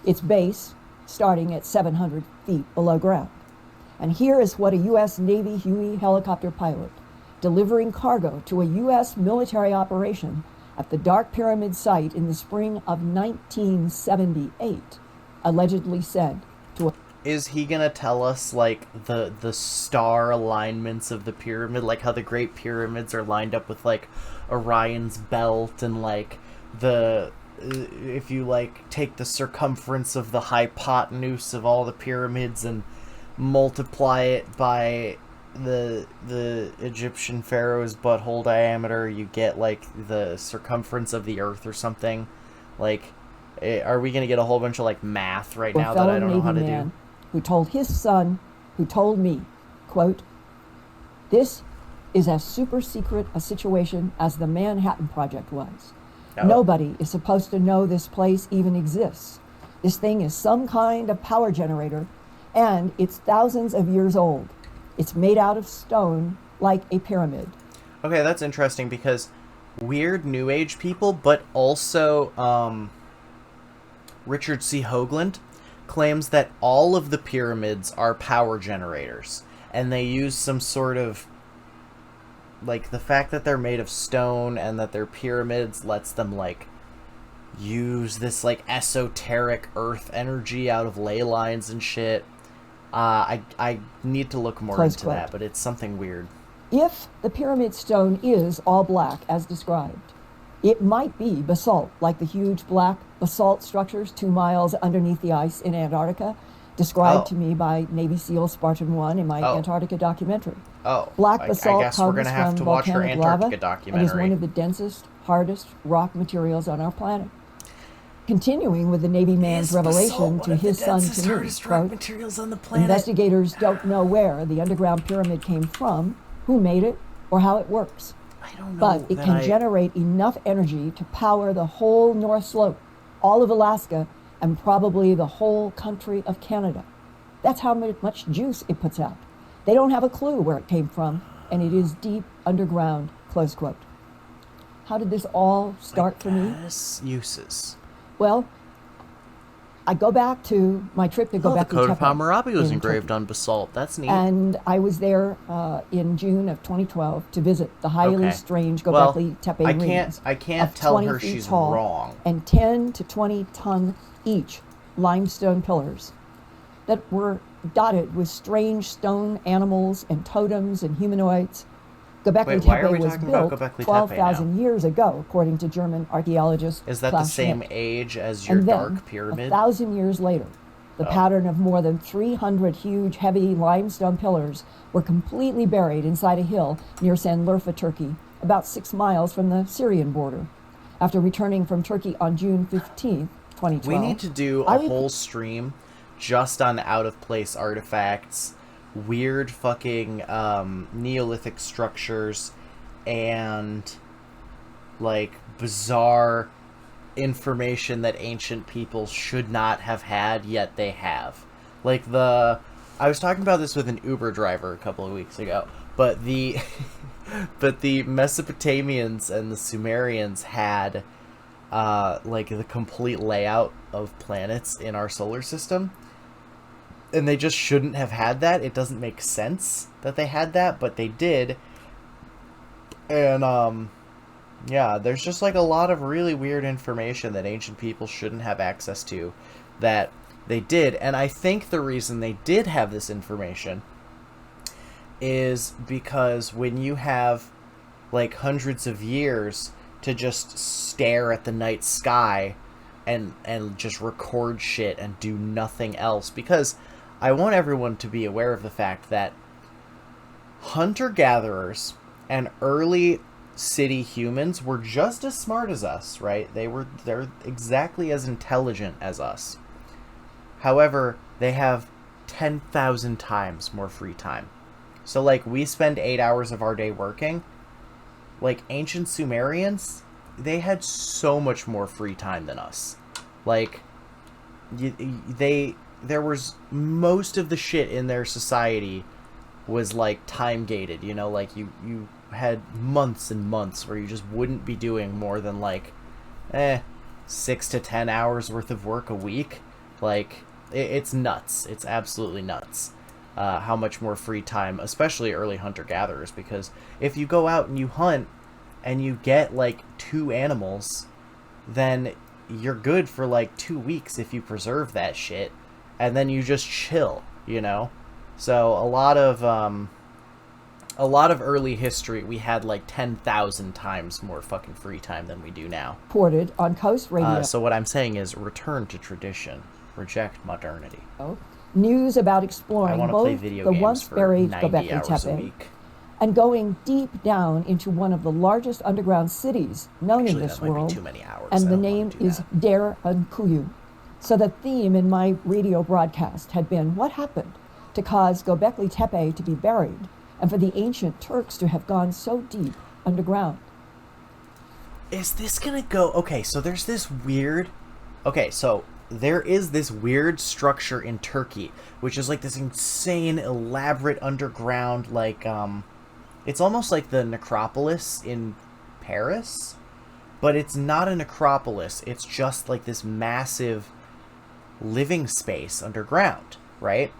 its base starting at 700 feet below ground. And here is what a U.S. Navy Huey helicopter pilot, delivering cargo to a U.S. military operation at the Dark Pyramid site in the spring of 1978, allegedly said to a... Is he gonna tell us, like, the star alignments of the pyramid, like how the Great Pyramids are lined up with, like, Orion's belt, and, like, the... if you, like, take the circumference of the hypotenuse of all the pyramids and multiply it by the Egyptian pharaoh's butthole diameter, you get, like, the circumference of the earth or something? Like, are we gonna get a whole bunch of, like, math right now that I don't know how to do? Who told his son, who told me, quote, "This is as super secret a situation as the Manhattan Project was. Oh. Nobody is supposed to know this place even exists. This thing is some kind of power generator, and it's thousands of years old. It's made out of stone like a pyramid." Okay, that's interesting, because weird New Age people, but also Richard C. Hoagland, claims that all of the pyramids are power generators, and they use some sort of, like, the fact that they're made of stone and that they're pyramids lets them, like, use this, like, esoteric earth energy out of ley lines and shit. I need to look more into that, but it's something weird. If the pyramid stone is all black as described, it might be basalt, like the huge black basalt structures 2 miles underneath the ice in Antarctica, described to me by Navy SEAL Spartan 1 in my Antarctica documentary. Black basalt I guess we're gonna have to watch your Antarctica documentary. And is one of the densest, hardest rock materials on our planet. Continuing with the Navy man's revelation to his son to me, quote, "Investigators don't know where the underground pyramid came from, who made it, or how it works. I don't know, but it can generate enough energy to power the whole North Slope, all of Alaska, and probably the whole country of Canada. That's how much juice it puts out. They don't have a clue where it came from, and it is deep underground," close quote. How did this all start for me? Uses. Well, I go back to my trip to go back to Tepe. The Code of Hammurabi was engraved on basalt. That's neat. And I was there in June of 2012 to visit the highly strange Göbekli Tepe ruins. I can't tell her she's wrong. And 10 to 20 ton each limestone pillars that were dotted with strange stone animals and totems and humanoids. Göbekli Tepe was built 12,000 years ago, according to German archaeologist. Is that the same age as your Dark Pyramid? 1,000 years later, the pattern of more than 300 huge, heavy limestone pillars were completely buried inside a hill near Sanliurfa, Turkey, about 6 miles from the Syrian border. After returning from Turkey on June 15th, 2012... We need to do a whole stream just on out-of-place artifacts, weird fucking Neolithic structures, and, like, bizarre information that ancient people should not have had, yet they have. Like, I was talking about this with an Uber driver a couple of weeks ago, but the Mesopotamians and the Sumerians had like the complete layout of planets in our solar system, and they just shouldn't have had that. It doesn't make sense that they had that, but they did. And yeah, there's just like a lot of really weird information that ancient people shouldn't have access to that they did. And I think the reason they did have this information is because when you have like hundreds of years to just stare at the night sky and just record shit and do nothing else, because I want everyone to be aware of the fact that hunter-gatherers and early city humans were just as smart as us, right? They're exactly as intelligent as us. However, they have 10,000 times more free time. So, like, we spend 8 hours of our day working. Like, ancient Sumerians, they had so much more free time than us. Like, there was most of the shit in their society was, like, time-gated, you know? Like, you had months and months where you just wouldn't be doing more than, like, 6 to 10 hours worth of work a week. Like, it's nuts. It's absolutely nuts. How much more free time, especially early hunter-gatherers, because if you go out and you hunt and you get, like, 2 animals, then you're good for, like, 2 weeks if you preserve that shit, and then you just chill, you know? So a lot of early history, we had, like, 10,000 times more fucking free time than we do now. Reported on Coast Radio. So what I'm saying is return to tradition. Reject modernity. News about I exploring want to play both video the games once for buried 90 Göbekli hours a Tepe week. and going deep down into one of the largest underground cities known Actually, in this that might be world. too many hours. I And the don't wanna name do is that. Der Kuyu. So the theme in my radio broadcast had been what happened to cause Göbekli Tepe to be buried and for the ancient Turks to have gone so deep underground. Is this gonna go... Okay, so there's this weird... Okay, so there is this weird structure in Turkey, which is like this insane, elaborate underground, like, it's almost like the necropolis in Paris, but it's not a necropolis. It's just like this massive living space underground, right?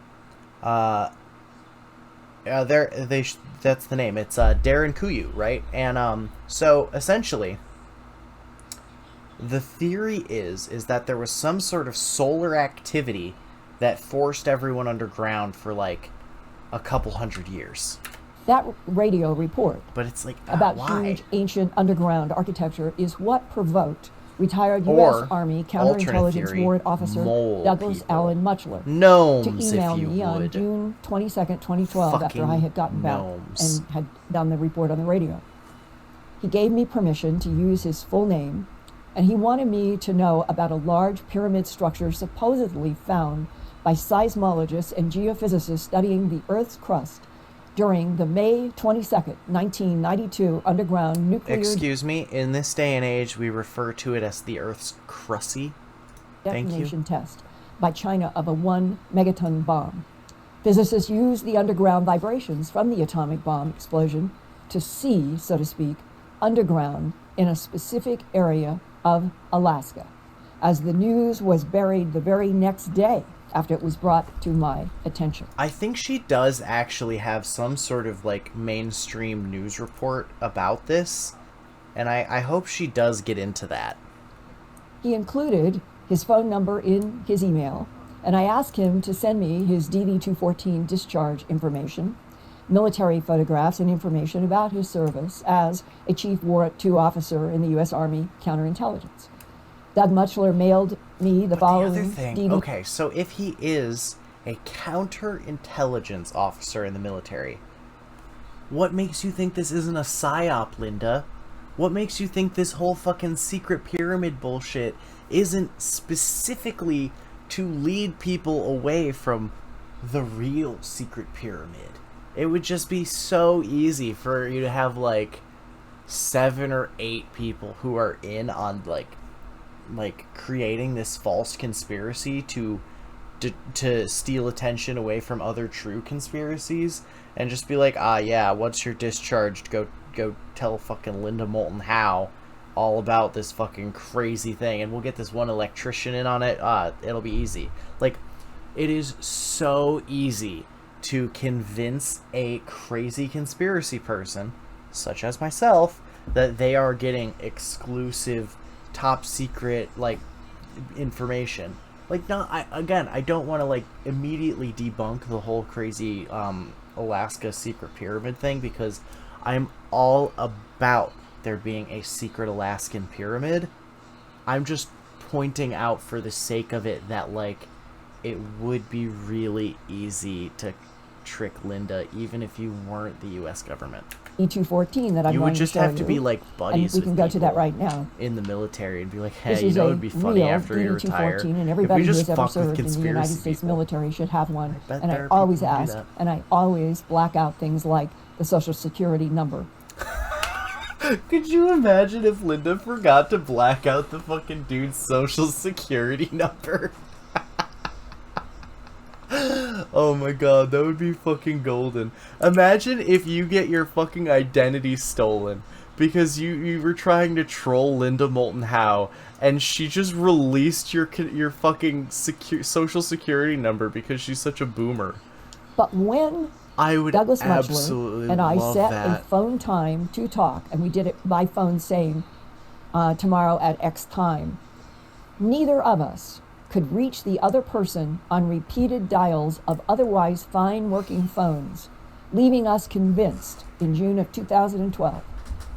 That's the name. It's Darren Kuyu, right? And so essentially, the theory is that there was some sort of solar activity that forced everyone underground for like a couple hundred years. That radio report But it's like, about why? huge ancient underground architecture is what provoked retired Or, U.S. Army alternate counterintelligence theory, warrant officer mole Douglas people. Allen Muchler to Gnomes, email if you me on would. June 22nd, 2012, after I had gotten back gnomes. and had done the report on the radio. He gave me permission to use his full name, and he wanted me to know about a large pyramid structure supposedly found by seismologists and geophysicists studying the Earth's crust during the May 22nd, 1992 underground nuclear Excuse me, in this day and age, we refer to it as the Earth's crusty. Thank you. detonation test by China of a 1 megaton bomb. Physicists used the underground vibrations from the atomic bomb explosion to see, so to speak, underground in a specific area of Alaska, as the news was buried the very next day after it was brought to my attention. I think she does actually have some sort of like mainstream news report about this, and I hope she does get into that. He included his phone number in his email, and I asked him to send me his DD-214 discharge information, military photographs, and information about his service as a Chief Warrant II officer in the U.S. Army counterintelligence. Doug Muchler mailed me the following The other thing, DD. okay, so if he is a counterintelligence officer in the military, what makes you think this isn't a psyop, Linda? What makes you think this whole fucking secret pyramid bullshit isn't specifically to lead people away from the real secret pyramid? It would just be so easy for you to have like 7 or 8 people who are in on like creating this false conspiracy to steal attention away from other true conspiracies, and just be like, yeah, once you're discharged, go tell fucking Linda Moulton Howe all about this fucking crazy thing, and we'll get this one electrician in on it. It'll be easy. Like, it is so easy to convince a crazy conspiracy person, such as myself, that they are getting exclusive, top secret, like, information. Like, I don't want to, like, immediately debunk the whole crazy Alaska secret pyramid thing, because I'm all about there being a secret Alaskan pyramid. I'm just pointing out for the sake of it that, like, it would be really easy to trick Linda, even if you weren't the U.S. government. E214 that I'm You going would just to show have to be you, like buddies and we can with go to that people right now. in the military and be like, hey, This you is know, a it'd be funny real after you retire. DD-214, and if everybody we who's just ever fuck with served in the United conspiracy States people. military should have one. bet And there I are people always who do ask, that. and I always black out things like the Social Security number. Could you imagine if Linda forgot to black out the fucking dude's social security number? Oh my god, that would be fucking golden. Imagine if you get your fucking identity stolen because you were trying to troll Linda Moulton Howe, and she just released your fucking social security number because she's such a boomer. But when I would Douglas absolutely Mutchler and I love set that. a phone time to talk, and we did it by phone saying tomorrow at X time, neither of us could reach the other person on repeated dials of otherwise fine working phones, leaving us convinced in June of 2012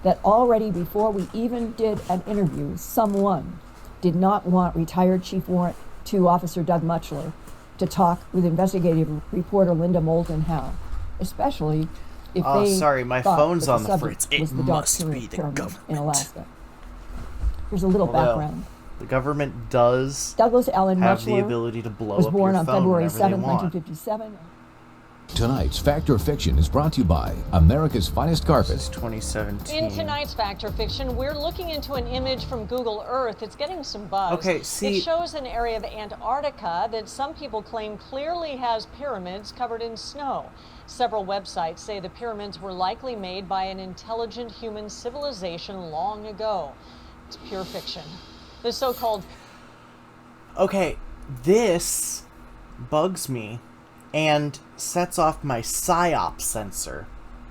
that already before we even did an interview, someone did not want retired Chief Warrant II Officer Doug Mutchler to talk with investigative reporter Linda Moulton Howe, especially if they sorry, my thought phone's that on the subject fritz. It was the Dark must be the Pyramid government. in Alaska. Here's a little Although, background. The government does Douglas Allen have the Mutchler ability to blow was up born your on phone February whenever 7, they want. 1957. Tonight's Fact or Fiction is brought to you by America's Finest This Carpet. is 2017. In tonight's Fact or Fiction, we're looking into an image from Google Earth. It's getting some buzz. Okay, see- It shows an area of Antarctica that some people claim clearly has pyramids covered in snow. Several websites say the pyramids were likely made by an intelligent human civilization long ago. It's pure fiction. The so-called... Okay, this bugs me and sets off my psyop sensor.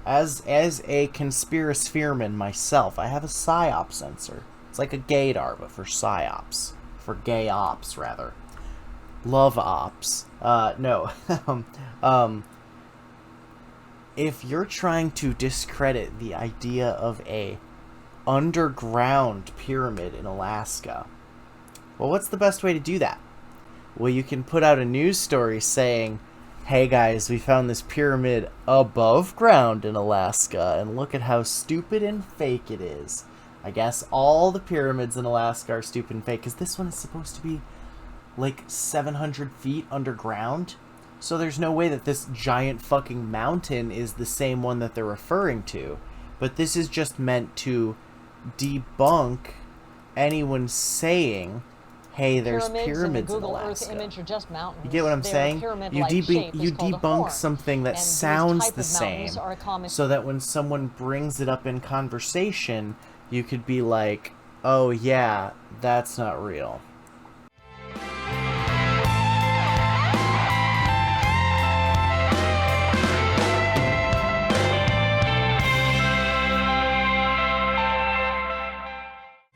As a conspirasphereman myself, I have a psyop sensor. It's like a gaydar, but for psyops. For gay ops, rather. Love ops. No. If you're trying to discredit the idea of a underground pyramid in Alaska, well, what's the best way to do that? Well, you can put out a news story saying, hey guys, we found this pyramid above ground in Alaska, and look at how stupid and fake it is. I guess all the pyramids in Alaska are stupid and fake, because this one is supposed to be like 700 feet underground. So there's no way that this giant fucking mountain is the same one that they're referring to. But this is just meant to debunk anyone saying, hey, there's pyramids in Google Alaska. Earth image are just mountains. You get what I'm Their saying? pyramid-like You shape is called a debunk horn. something that And these sounds type the of same, mountains are a common... so that when someone brings it up in conversation, you could be like, oh yeah, that's not real.